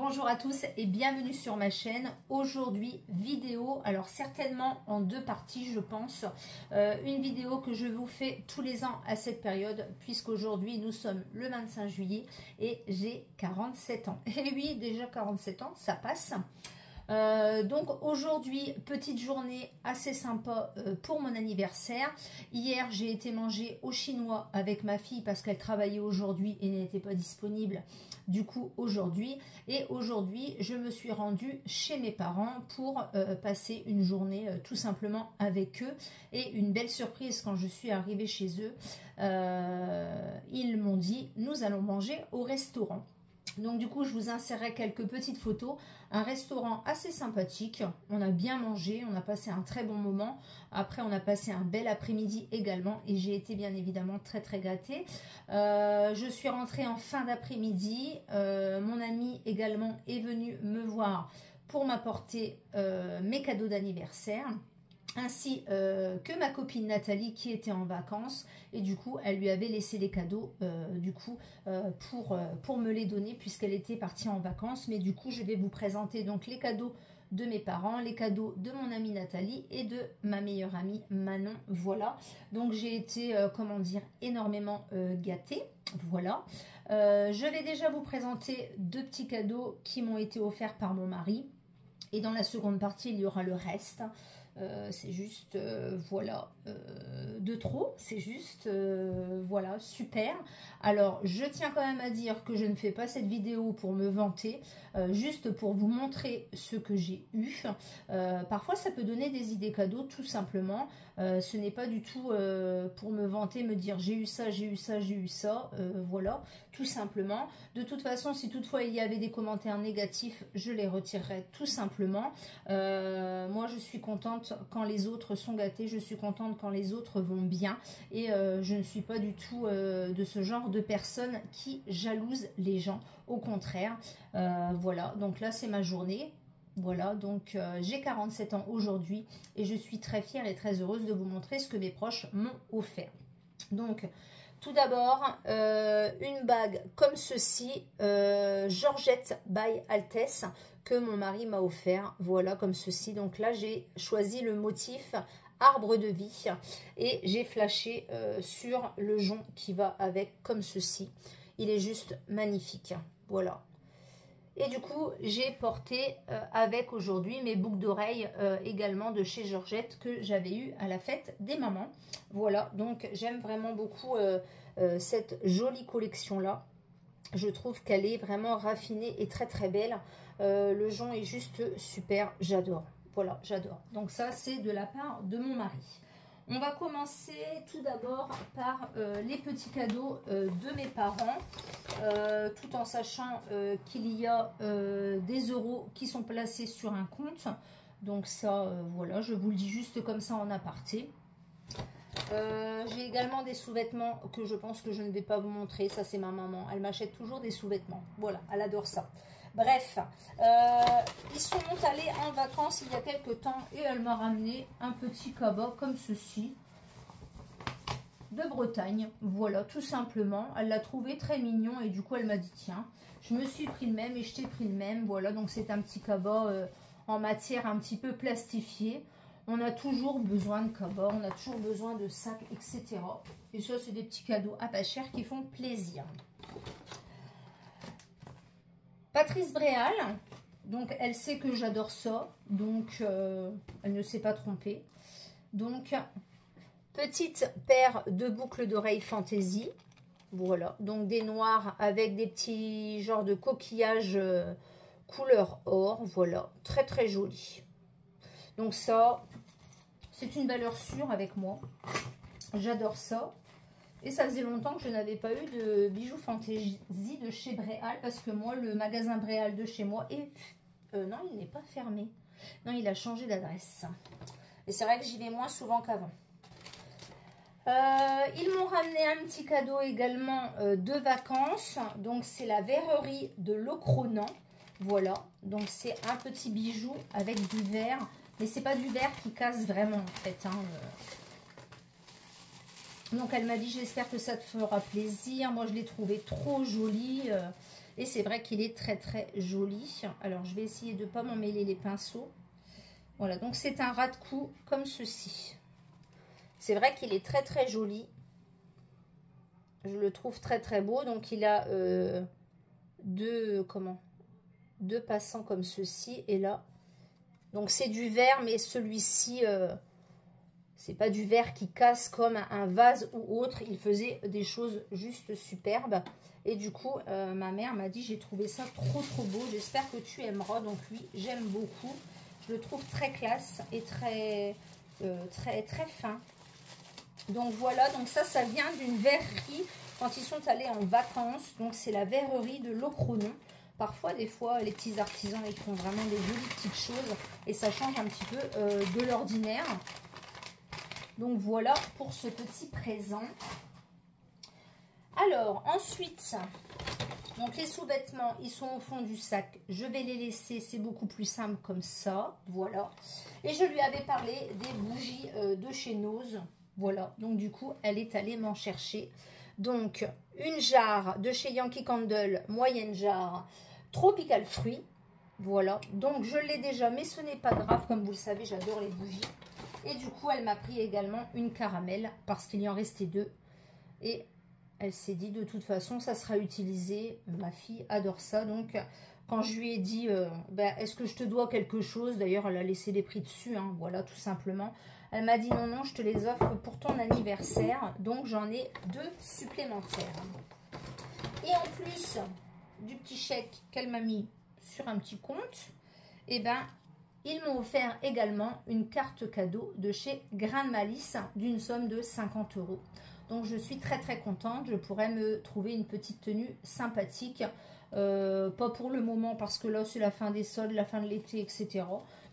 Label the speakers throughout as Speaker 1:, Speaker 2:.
Speaker 1: Rebonjour à tous et bienvenue sur ma chaîne. Aujourd'hui, vidéo, alors certainement en deux parties je pense. Une vidéo que je vous fais tous les ans à cette période, puisqu'aujourd'hui nous sommes le 25 juillet et j'ai 47 ans. Et oui, déjà 47 ans, ça passe. Donc aujourd'hui, petite journée assez sympa pour mon anniversaire. Hier, j'ai été manger au chinois avec ma fille parce qu'elle travaillait aujourd'hui et n'était pas disponible. Du coup, aujourd'hui. Et aujourd'hui, je me suis rendue chez mes parents pour passer une journée tout simplement avec eux. Et une belle surprise quand je suis arrivée chez eux. Ils m'ont dit, nous allons manger au restaurant. Donc du coup, je vous insérerai quelques petites photos. Un restaurant assez sympathique. On a bien mangé, on a passé un très bon moment. Après, on a passé un bel après-midi également. Et j'ai été bien évidemment très très gâtée. Je suis rentrée en fin d'après-midi. Mon ami également est venu me voir pour m'apporter mes cadeaux d'anniversaire. Ainsi que ma copine Nathalie qui était en vacances et du coup elle lui avait laissé les cadeaux pour me les donner puisqu'elle était partie en vacances. Mais du coup je vais vous présenter donc les cadeaux de mes parents, les cadeaux de mon amie Nathalie et de ma meilleure amie Manon. Voilà, donc j'ai été comment dire énormément gâtée. Voilà, je vais déjà vous présenter deux petits cadeaux qui m'ont été offerts par mon mari et dans la seconde partie il y aura le reste. C'est juste voilà de trop, c'est juste voilà super. Alors je tiens quand même à dire que je ne fais pas cette vidéo pour me vanter, juste pour vous montrer ce que j'ai eu. Parfois ça peut donner des idées cadeaux tout simplement. Ce n'est pas du tout pour me vanter, me dire j'ai eu ça, j'ai eu ça, j'ai eu ça, voilà, tout simplement. De toute façon, si toutefois il y avait des commentaires négatifs, je les retirerai tout simplement. Moi je suis contente quand les autres sont gâtés, je suis contente quand les autres vont bien et je ne suis pas du tout de ce genre de personne qui jalouse les gens, au contraire. Voilà, donc là c'est ma journée. Voilà, donc j'ai 47 ans aujourd'hui et je suis très fière et très heureuse de vous montrer ce que mes proches m'ont offert. Donc, tout d'abord, une bague comme ceci, Georgette by Altesse, que mon mari m'a offert. Voilà, comme ceci. Donc là, j'ai choisi le motif arbre de vie et j'ai flashé sur le jonc qui va avec, comme ceci. Il est juste magnifique. Voilà. Et du coup, j'ai porté avec aujourd'hui mes boucles d'oreilles également de chez Georgette que j'avais eu à la fête des mamans. Voilà, donc j'aime vraiment beaucoup cette jolie collection-là. Je trouve qu'elle est vraiment raffinée et très très belle. Le jonc est juste super, j'adore. Voilà, j'adore. Donc ça, c'est de la part de mon mari. On va commencer tout d'abord par les petits cadeaux de mes parents, tout en sachant qu'il y a des euros qui sont placés sur un compte. Donc ça, voilà, je vous le dis juste comme ça en aparté. J'ai également des sous-vêtements que je pense que je ne vais pas vous montrer. Ça, c'est ma maman. Elle m'achète toujours des sous-vêtements. Voilà, elle adore ça. Bref, ils sont allés en vacances il y a quelques temps et elle m'a ramené un petit cabas comme ceci de Bretagne. Voilà, tout simplement. Elle l'a trouvé très mignon et du coup, elle m'a dit tiens, je me suis pris le même et je t'ai pris le même. Voilà, donc c'est un petit cabas en matière un petit peu plastifiée. On a toujours besoin de cabas, on a toujours besoin de sacs, etc. Et ça, c'est des petits cadeaux à pas cher qui font plaisir. Patrice Bréal, donc elle sait que j'adore ça, donc elle ne s'est pas trompée. Donc, petite paire de boucles d'oreilles fantaisie. Voilà, donc des noirs avec des petits genres de coquillages couleur or. Voilà, très très joli. Donc ça, c'est une valeur sûre avec moi. J'adore ça. Et ça faisait longtemps que je n'avais pas eu de bijoux fantaisie de chez Bréal. Parce que moi, le magasin Bréal de chez moi est... non, il n'est pas fermé. Non, il a changé d'adresse. Et c'est vrai que j'y vais moins souvent qu'avant. Ils m'ont ramené un petit cadeau également de vacances. Donc, c'est la verrerie de Locronan. Voilà. Donc, c'est un petit bijou avec du verre. Mais c'est pas du verre qui casse vraiment, en fait. Hein. Donc, elle m'a dit, j'espère que ça te fera plaisir. Moi, je l'ai trouvé trop joli. Et c'est vrai qu'il est très très joli. Alors je vais essayer de ne pas m'en mêler les pinceaux. Voilà, donc c'est un ras de cou comme ceci. C'est vrai qu'il est très très joli. Je le trouve très très beau. Donc il a deux passants comme ceci. Et là, donc c'est du vert, mais celui-ci, c'est pas du verre qui casse comme un vase ou autre. Il faisait des choses juste superbes. Et du coup, ma mère m'a dit, j'ai trouvé ça trop trop beau. J'espère que tu aimeras. Donc oui, j'aime beaucoup. Je le trouve très classe et très très fin. Donc voilà, donc ça vient d'une verrerie quand ils sont allés en vacances. Donc c'est la verrerie de Locronan. Parfois, des fois, les petits artisans, ils font vraiment des jolies petites choses. Et ça change un petit peu de l'ordinaire. Donc voilà pour ce petit présent. Alors ensuite, donc les sous-vêtements, ils sont au fond du sac. Je vais les laisser, c'est beaucoup plus simple comme ça. Voilà. Et je lui avais parlé des bougies de chez Nose. Voilà. Donc du coup, elle est allée m'en chercher. Donc une jarre de chez Yankee Candle, moyenne jarre, Tropical Fruit. Voilà. Donc je l'ai déjà, mais ce n'est pas grave. Comme vous le savez, j'adore les bougies. Et du coup, elle m'a pris également une caramel parce qu'il y en restait deux. Et elle s'est dit, de toute façon, ça sera utilisé. Ma fille adore ça. Donc, quand je lui ai dit, est-ce que je te dois quelque chose? D'ailleurs, elle a laissé les prix dessus. Hein, voilà, tout simplement. Elle m'a dit, non, non, je te les offre pour ton anniversaire. Donc, j'en ai deux supplémentaires. Et en plus du petit chèque qu'elle m'a mis sur un petit compte, eh ben, ils m'ont offert également une carte cadeau de chez Grain de Malice d'une somme de 50 €. Donc je suis très très contente. Je pourrais me trouver une petite tenue sympathique. Pas pour le moment parce que là c'est la fin des soldes, la fin de l'été, etc.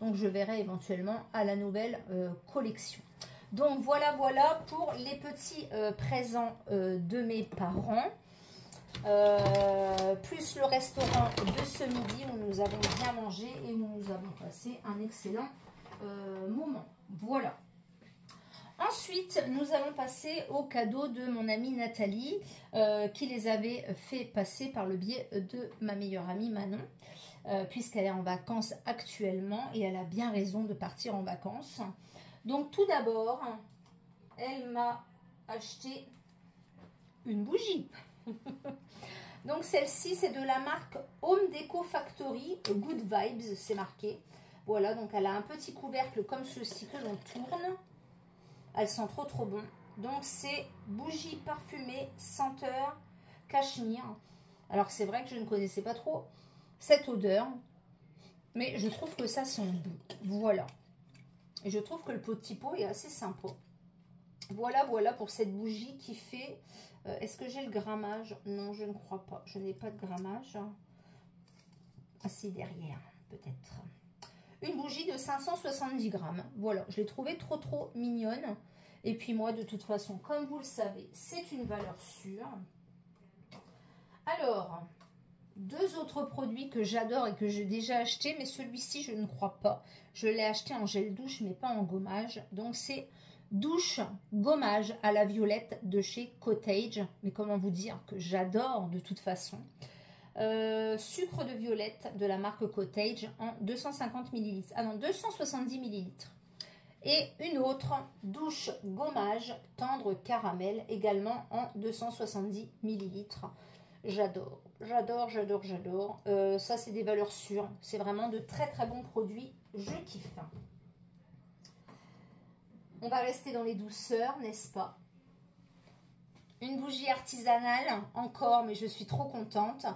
Speaker 1: Donc je verrai éventuellement à la nouvelle collection. Donc voilà pour les petits présents de mes parents. Plus le restaurant de ce midi où nous avons bien mangé et où nous avons passé un excellent moment. Voilà. Ensuite, nous allons passer aux cadeaux de mon amie Nathalie qui les avait fait passer par le biais de ma meilleure amie Manon puisqu'elle est en vacances actuellement et elle a bien raison de partir en vacances. Donc tout d'abord, elle m'a acheté une bougie. Donc celle-ci, c'est de la marque Home Deco Factory, Good Vibes, c'est marqué. Voilà, donc elle a un petit couvercle comme ceci que l'on tourne. Elle sent trop trop bon. Donc c'est bougie parfumée, senteur, cachemire. Alors c'est vrai que je ne connaissais pas trop cette odeur, mais je trouve que ça sent bon. Voilà. Et je trouve que le petit pot est assez sympa. Voilà pour cette bougie qui fait... Est-ce que j'ai le grammage? Non, je ne crois pas. Je n'ai pas de grammage. Ah si, derrière, peut-être. Une bougie de 570 grammes. Voilà, je l'ai trouvée trop trop mignonne. Et puis moi, de toute façon, comme vous le savez, c'est une valeur sûre. Alors, deux autres produits que j'adore et que j'ai déjà acheté, mais celui-ci, je ne crois pas. Je l'ai acheté en gel douche, mais pas en gommage. Donc, c'est douche gommage à la violette de chez Cottage. Mais comment vous dire que j'adore de toute façon. Sucre de violette de la marque Cottage en 250 ml. Ah non, 270 ml. Et une autre douche gommage tendre caramel également en 270 ml. J'adore, j'adore, j'adore, j'adore. Ça, c'est des valeurs sûres. C'est vraiment de très très bons produits. Je kiffe. On va rester dans les douceurs, n'est-ce pas? Une bougie artisanale, encore, mais je suis trop contente.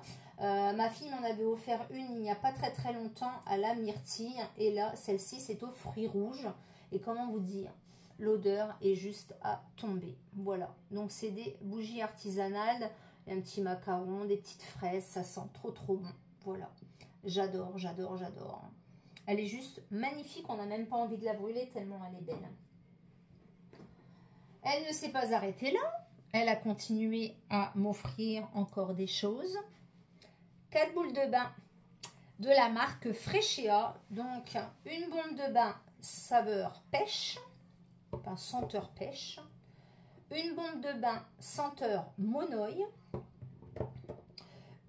Speaker 1: Ma fille m'en avait offert une il n'y a pas très très longtemps à la myrtille. Et là, celle-ci, c'est aux fruits rouges. Et comment vous dire? L'odeur est juste à tomber. Voilà, donc c'est des bougies artisanales. Un petit macaron, des petites fraises, ça sent trop trop bon. Voilà, j'adore, j'adore, j'adore. Elle est juste magnifique, on n'a même pas envie de la brûler tellement elle est belle. Elle ne s'est pas arrêtée là. Elle a continué à m'offrir encore des choses. 4 boules de bain de la marque Freccia. Donc, une bombe de bain saveur pêche, enfin senteur pêche. Une bombe de bain senteur monoï.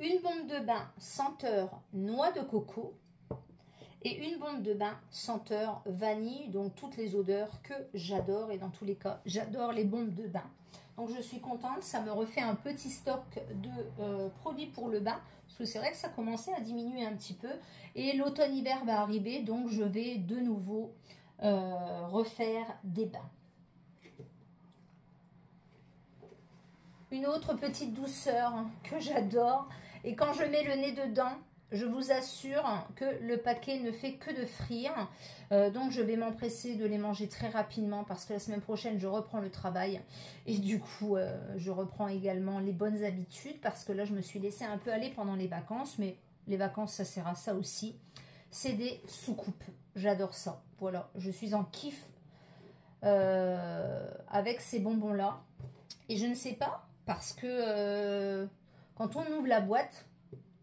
Speaker 1: une bombe de bain senteur noix de coco et une bombe de bain senteur vanille, donc toutes les odeurs que j'adore. Et dans tous les cas, j'adore les bombes de bain. Donc je suis contente, ça me refait un petit stock de produits pour le bain. Parce que c'est vrai que ça commençait à diminuer un petit peu. Et l'automne-hiver va arriver, donc je vais de nouveau refaire des bains. Une autre petite douceur que j'adore. Et quand je mets le nez dedans, je vous assure que le paquet ne fait que de frire. Donc je vais m'empresser de les manger très rapidement parce que la semaine prochaine, je reprends le travail. Et du coup, je reprends également les bonnes habitudes parce que là, je me suis laissée un peu aller pendant les vacances. Mais les vacances, ça sert à ça aussi. C'est des soucoupes. J'adore ça. Voilà, je suis en kiff avec ces bonbons-là. Et je ne sais pas parce que quand on ouvre la boîte,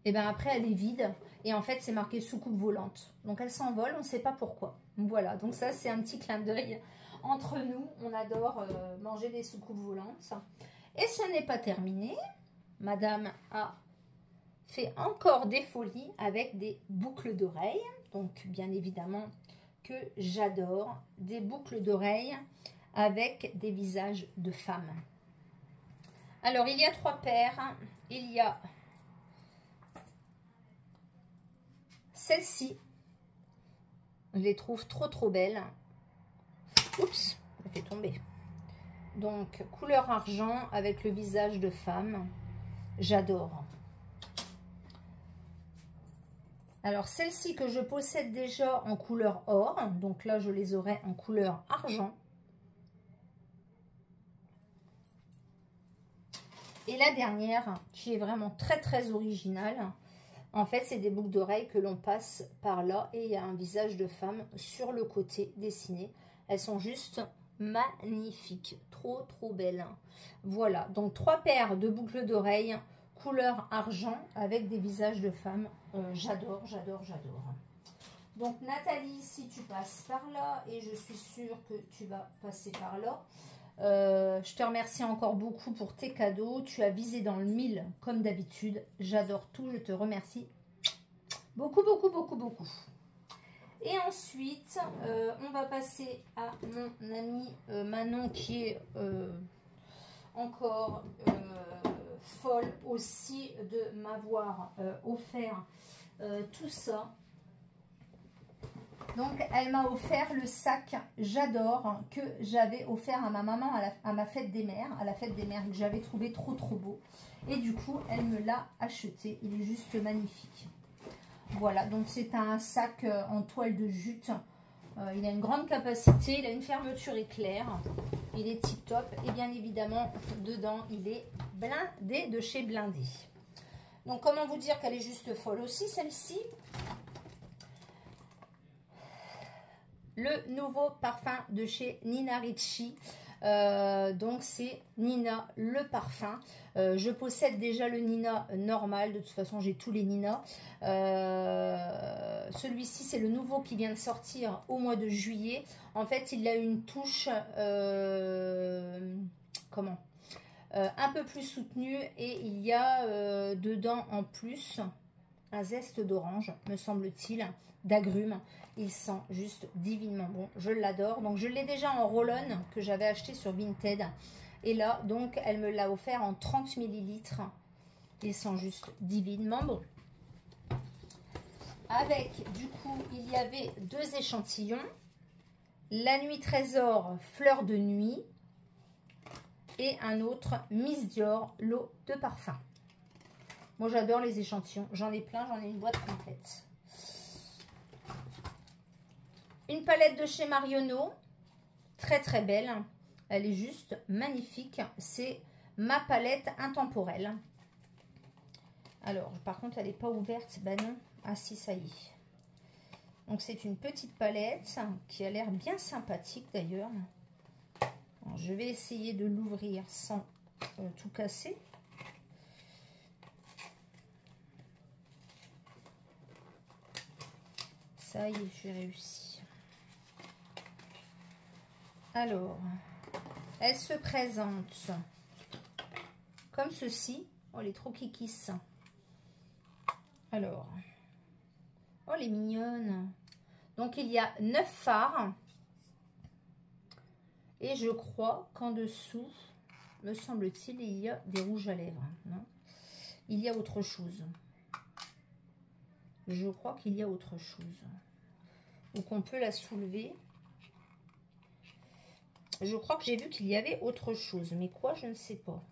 Speaker 1: et bien après elle est vide et en fait c'est marqué soucoupe volante, donc elle s'envole, on ne sait pas pourquoi. Voilà, donc ça c'est un petit clin d'œil entre nous, on adore manger des soucoupes volantes. Et ce n'est pas terminé, madame a fait encore des folies avec des boucles d'oreilles, donc bien évidemment que j'adore, des boucles d'oreilles avec des visages de femmes. Alors il y a 3 paires, il y a celle-ci, je les trouve trop belles. Oups, elle fait tomber. Donc, couleur argent avec le visage de femme. J'adore. Alors, celle-ci que je possède déjà en couleur or. Donc là, je les aurai en couleur argent. Et la dernière, qui est vraiment très originale. En fait, c'est des boucles d'oreilles que l'on passe par là et il y a un visage de femme sur le côté dessiné. Elles sont juste magnifiques, trop belles. Voilà, donc 3 paires de boucles d'oreilles couleur argent avec des visages de femmes. J'adore. Donc Nathalie, si tu passes par là, et je suis sûre que tu vas passer par là, je te remercie encore beaucoup pour tes cadeaux. Tu as visé dans le 1000 comme d'habitude. J'adore tout, je te remercie beaucoup. Et ensuite, on va passer à mon amie Manon qui est encore folle aussi de m'avoir offert tout ça. Donc, elle m'a offert le sac J'adore que j'avais offert à ma maman à ma fête des mères, que j'avais trouvé trop beau. Et du coup, elle me l'a acheté. Il est juste magnifique. Voilà, donc c'est un sac en toile de jute. Il a une grande capacité, il a une fermeture éclair. Il est tip top. Et bien évidemment, dedans, il est blindé de chez Blindé. Donc, comment vous dire qu'elle est juste folle aussi, celle-ci? Le nouveau parfum de chez Nina Ricci. Donc c'est Nina le parfum. Je possède déjà le Nina normal. De toute façon, j'ai tous les Nina. Celui-ci, c'est le nouveau qui vient de sortir au mois de juillet. En fait, il a une touche un peu plus soutenue. Et il y a dedans en plus un zeste d'orange, me semble-t-il, d'agrumes. Il sent juste divinement bon. Je l'adore. Donc, je l'ai déjà en roll-on que j'avais acheté sur Vinted. Et là, donc, elle me l'a offert en 30 ml. Il sent juste divinement bon. Avec, du coup, il y avait 2 échantillons. La Nuit Trésor, Fleur de Nuit. Et un autre, Miss Dior, l'eau de parfum. Moi, j'adore les échantillons. J'en ai plein, j'en ai une boîte complète. Une palette de chez Marionneau. Très belle. Elle est juste magnifique. C'est ma palette intemporelle. Alors, par contre, elle n'est pas ouverte. Ben non. Ah si, ça y est. Donc, c'est une petite palette qui a l'air bien sympathique d'ailleurs. Je vais essayer de l'ouvrir sans tout casser. Ça y est, j'ai réussi. Alors, elle se présente comme ceci. Oh, elle est trop kikis. Alors, oh, les mignonnes. Donc, il y a 9 fards. Et je crois qu'en dessous, me semble-t-il, il y a des rouges à lèvres. Non, il y a autre chose. Je crois qu'il y a autre chose. Ou qu'on peut la soulever. Je crois que j'ai vu qu'il y avait autre chose. Mais quoi, je ne sais pas.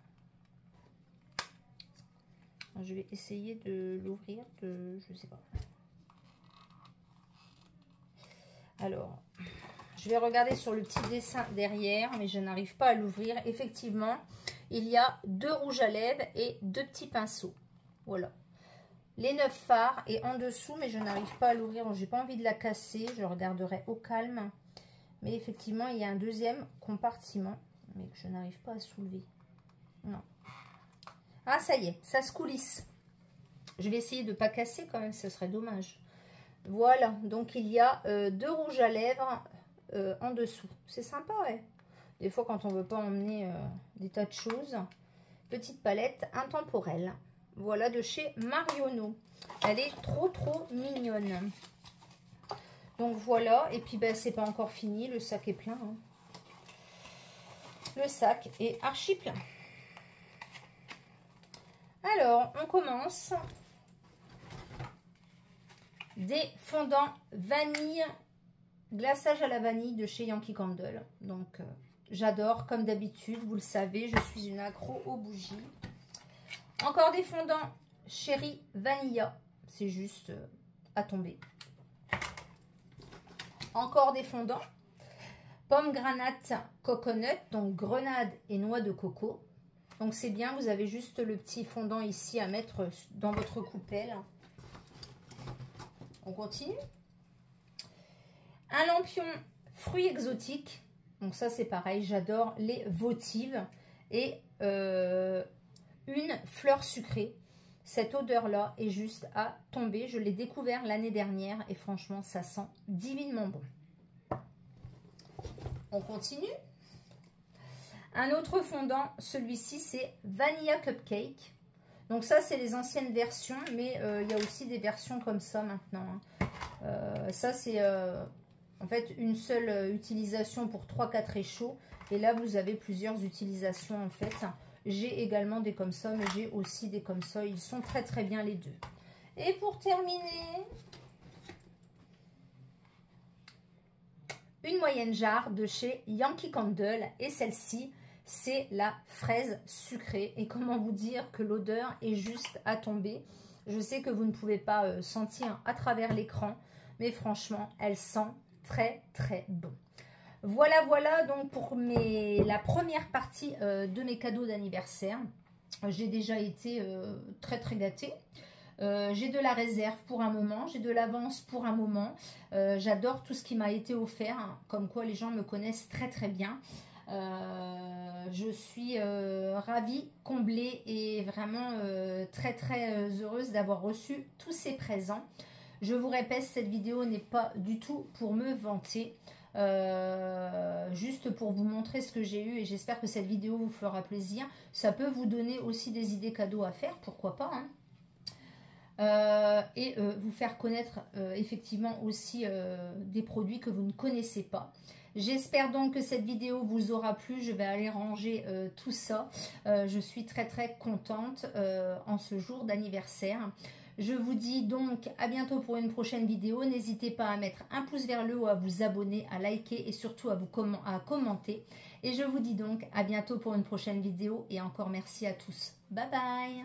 Speaker 1: Je vais essayer de l'ouvrir. Je ne sais pas. Alors, je vais regarder sur le petit dessin derrière, mais je n'arrive pas à l'ouvrir. Effectivement, il y a 2 rouges à lèvres et 2 petits pinceaux. Voilà. Les 9 fards et en dessous, mais je n'arrive pas à l'ouvrir. Donc, j'ai pas envie de la casser. Je regarderai au calme. Mais effectivement, il y a un deuxième compartiment, mais que je n'arrive pas à soulever. Non. Ah, ça y est, ça se coulisse. Je vais essayer de ne pas casser quand même, ce serait dommage. Voilà, donc il y a 2 rouges à lèvres en dessous. C'est sympa, ouais. Des fois, quand on ne veut pas emmener des tas de choses. Petite palette intemporelle. Voilà, de chez Marionneau. Elle est trop mignonne. Donc voilà, et puis ben, c'est pas encore fini, le sac est plein. Hein. Le sac est archi plein. Alors, on commence. Des fondants vanille, glaçage à la vanille de chez Yankee Candle. Donc, j'adore, comme d'habitude, vous le savez, je suis une accro aux bougies. Encore des fondants Chéri Vanilla, c'est juste à tomber. Encore des fondants. Pomme granate coconut, donc grenade et noix de coco. Donc c'est bien, vous avez juste le petit fondant ici à mettre dans votre coupelle. On continue. Un lampion fruits exotiques. Donc ça c'est pareil, j'adore les votives. Et une fleur sucrée. Cette odeur-là est juste à tomber. Je l'ai découvert l'année dernière et franchement, ça sent divinement bon. On continue. Un autre fondant, celui-ci, c'est Vanilla Cupcake. Donc ça, c'est les anciennes versions, mais il y a aussi des versions comme ça maintenant. Ça, c'est en fait une seule utilisation pour 3-4 réchauds. Et là, vous avez plusieurs utilisations en fait. J'ai également des comme ça, mais j'ai aussi des comme ça. Ils sont très bien les deux. Et pour terminer, une moyenne jarre de chez Yankee Candle. Et celle-ci, c'est la fraise sucrée. Et comment vous dire que l'odeur est juste à tomber. Je sais que vous ne pouvez pas sentir à travers l'écran, mais franchement, elle sent très bon. Voilà donc pour la première partie de mes cadeaux d'anniversaire. J'ai déjà été très gâtée. J'ai de la réserve pour un moment, j'ai de l'avance pour un moment. J'adore tout ce qui m'a été offert, hein, comme quoi les gens me connaissent très bien. Je suis ravie, comblée et vraiment très heureuse d'avoir reçu tous ces présents. Je vous répète, cette vidéo n'est pas du tout pour me vanter. Juste pour vous montrer ce que j'ai eu et j'espère que cette vidéo vous fera plaisir. Ça peut vous donner aussi des idées cadeaux à faire, pourquoi pas, hein. Et vous faire connaître effectivement aussi des produits que vous ne connaissez pas. J'espère donc que cette vidéo vous aura plu. Je vais aller ranger tout ça. Je suis très contente en ce jour d'anniversaire. Je vous dis donc à bientôt pour une prochaine vidéo. N'hésitez pas à mettre un pouce vers le haut, à vous abonner, à liker et surtout à commenter. Et je vous dis donc à bientôt pour une prochaine vidéo. Et encore merci à tous. Bye bye.